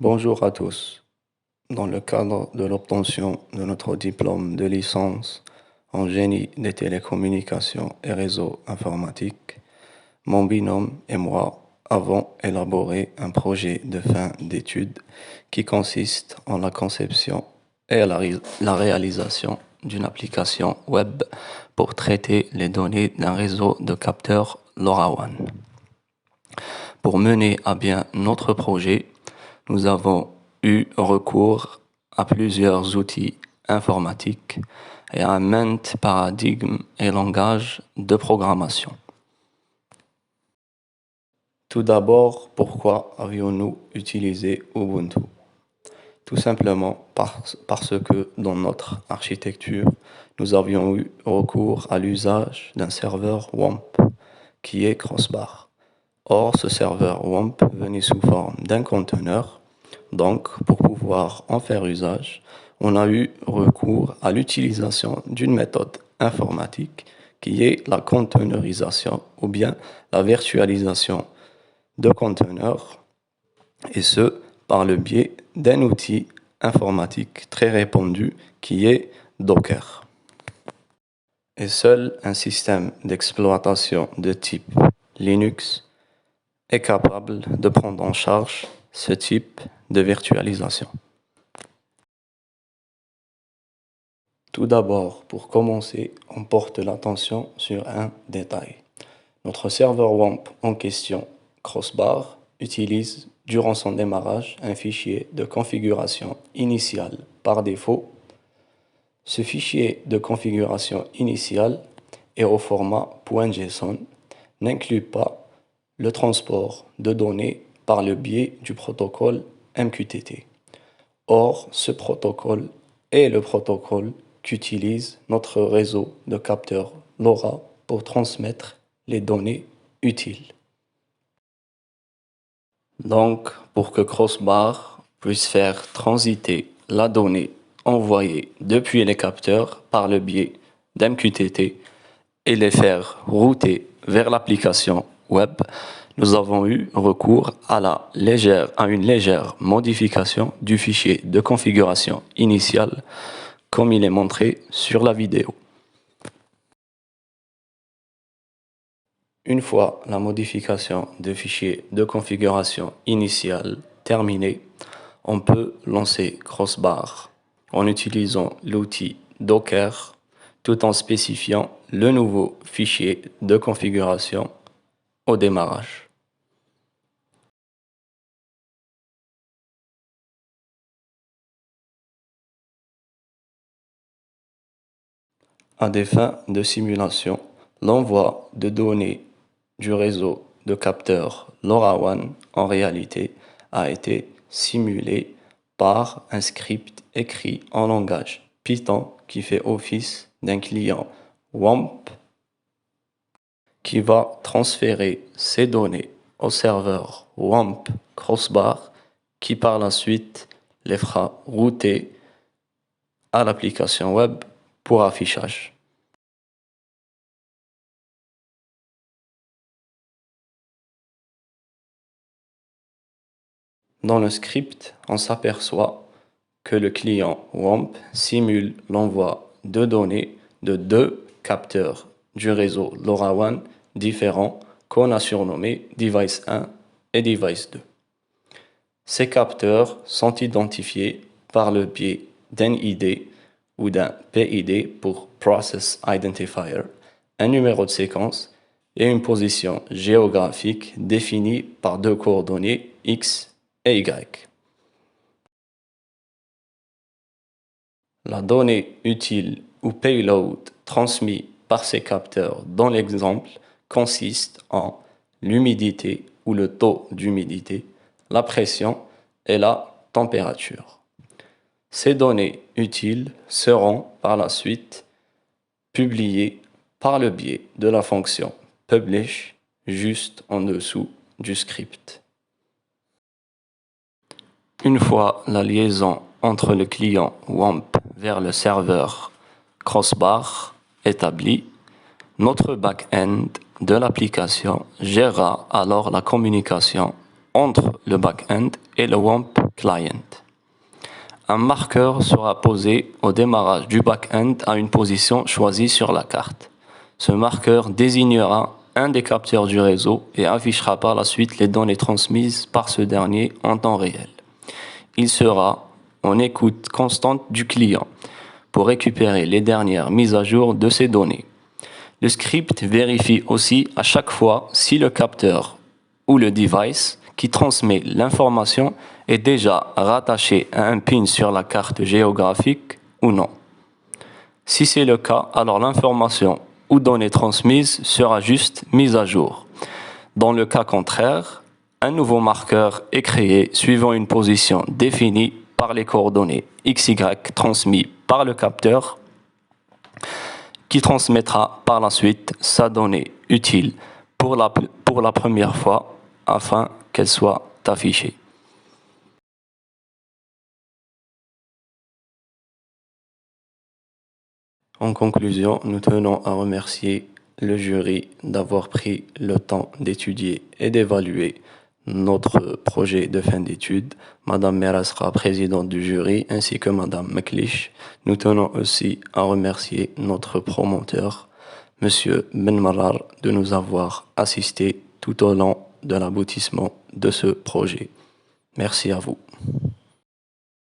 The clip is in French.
Bonjour à tous. Dans le cadre de l'obtention de notre diplôme de licence en génie des télécommunications et réseaux informatiques, mon binôme et moi avons élaboré un projet de fin d'études qui consiste en la conception et la réalisation d'une application web pour traiter les données d'un réseau de capteurs LoRaWAN. Pour mener à bien notre projet, nous avons eu recours à plusieurs outils informatiques et à maintes paradigmes et langages de programmation. Tout d'abord, pourquoi avions-nous utilisé Ubuntu? Tout simplement parce que dans notre architecture, nous avions eu recours à l'usage d'un serveur WAMP qui est Crossbar. Or, ce serveur WAMP venait sous forme d'un conteneur. Donc, pour pouvoir en faire usage, on a eu recours à l'utilisation d'une méthode informatique qui est la conteneurisation ou bien la virtualisation de conteneurs, et ce, par le biais d'un outil informatique très répandu qui est Docker. Et seul un système d'exploitation de type Linux est capable de prendre en charge ce type de virtualisation. Tout d'abord, pour commencer, on porte l'attention sur un détail. Notre serveur WAMP en question, Crossbar, utilise durant son démarrage un fichier de configuration initiale par défaut. Ce fichier de configuration initiale est au format .json, n'inclut pas le transport de données par le biais du protocole MQTT. Or, ce protocole est le protocole qu'utilise notre réseau de capteurs LoRa pour transmettre les données utiles. Donc, pour que Crossbar puisse faire transiter la donnée envoyée depuis les capteurs par le biais d'MQTT et les faire router vers l'application web, nous avons eu recours à une légère modification du fichier de configuration initiale, comme il est montré sur la vidéo. Une fois la modification du fichier de configuration initiale terminée, on peut lancer Crossbar en utilisant l'outil Docker tout en spécifiant le nouveau fichier de configuration au démarrage. À des fins de simulation, l'envoi de données du réseau de capteurs LoRaWAN en réalité a été simulé par un script écrit en langage Python qui fait office d'un client WAMP qui va transférer ces données au serveur WAMP Crossbar qui par la suite les fera router à l'application web pour affichage. Dans le script, on s'aperçoit que le client WAMP simule l'envoi de données de deux capteurs du réseau LoRaWAN différents qu'on a surnommés Device 1 et Device 2. Ces capteurs sont identifiés par le biais d'un ID ou d'un PID pour Process Identifier, un numéro de séquence et une position géographique définie par deux coordonnées X et Y. La donnée utile ou payload transmise par ces capteurs dans l'exemple consiste en l'humidité ou le taux d'humidité, la pression et la température. Ces données utiles seront par la suite publiées par le biais de la fonction publish juste en dessous du script. Une fois la liaison entre le client WAMP vers le serveur Crossbar établie, notre back-end de l'application gérera alors la communication entre le back-end et le WAMP client. Un marqueur sera posé au démarrage du back-end à une position choisie sur la carte. Ce marqueur désignera un des capteurs du réseau et affichera par la suite les données transmises par ce dernier en temps réel. Il sera en écoute constante du client pour récupérer les dernières mises à jour de ces données. Le script vérifie aussi à chaque fois si le capteur ou le device qui transmet l'information est déjà rattaché à un pin sur la carte géographique ou non. Si c'est le cas, alors l'information ou donnée transmise sera juste mise à jour. Dans le cas contraire, un nouveau marqueur est créé suivant une position définie par les coordonnées XY transmises par le capteur qui transmettra par la suite sa donnée utile pour la première fois afin qu'elle soit affichée. En conclusion, nous tenons à remercier le jury d'avoir pris le temps d'étudier et d'évaluer notre projet de fin d'études. Madame Merasra, présidente du jury, ainsi que Madame Meklish. Nous tenons aussi à remercier notre promoteur, Monsieur Benmarar, de nous avoir assistés tout au long de l'aboutissement de ce projet. Merci à vous.